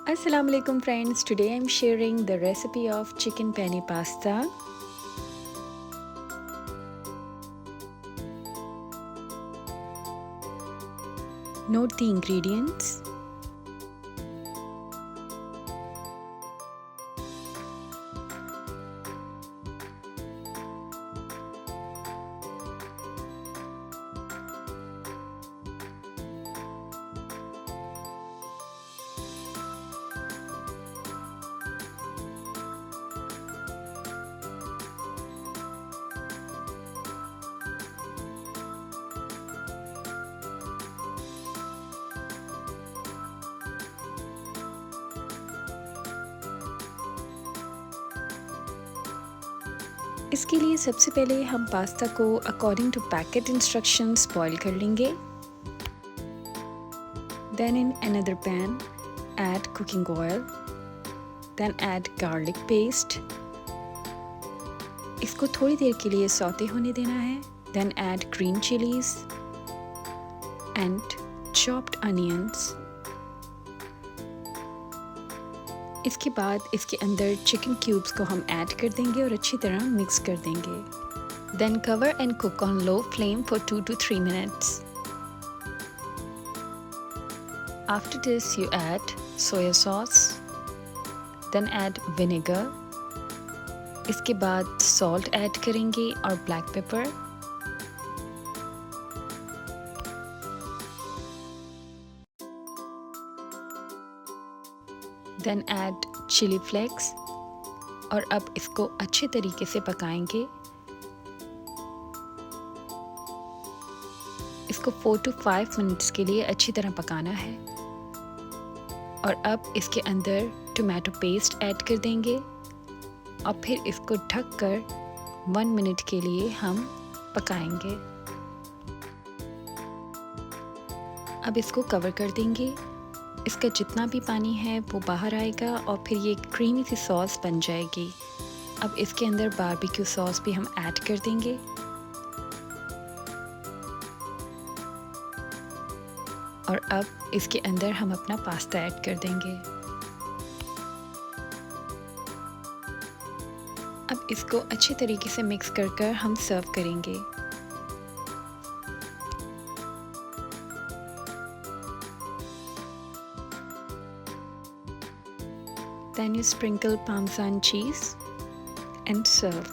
Assalamu alaikum friends. Today I'm sharing the recipe of chicken penne pasta. Note the ingredients. इसके लिए सबसे पहले हम पास्ता को according to packet instructions boil कर लेंगे. Then in another pan, add cooking oil. Then add garlic paste. इसको थोड़ी देर के लिए सौते होने देना है. Then add green chilies and chopped onions. इसके बाद इसके अंदर चिकन क्यूब्स को हम ऐड कर देंगे और अच्छी तरह मिक्स कर देंगे. Then cover and cook on low flame for 2 to 3 minutes. After this you add soya sauce. Then add vinegar. इसके बाद salt ऐड करेंगे और black pepper. Then add chili flakes और अब इसको अच्छे तरीके से पकाएंगे. इसको 4 to 5 मिनट्स के लिए अच्छी तरह पकाना है. और अब इसके अंदर टोमेटो पेस्ट ऐड कर देंगे और फिर इसको ढककर 1 मिनट के लिए हम पकाएंगे. अब इसको कवर कर देंगे. इसका जितना भी पानी है वो बाहर आएगा और फिर ये क्रीमी सी सॉस बन जाएगी. अब इसके अंदर बारबेक्यू सॉस भी हम ऐड कर देंगे. और अब इसके अंदर हम अपना पास्ता ऐड कर देंगे. अब इसको अच्छे तरीके से मिक्स कर हम सर्व करेंगे. Then you sprinkle Parmesan cheese and serve.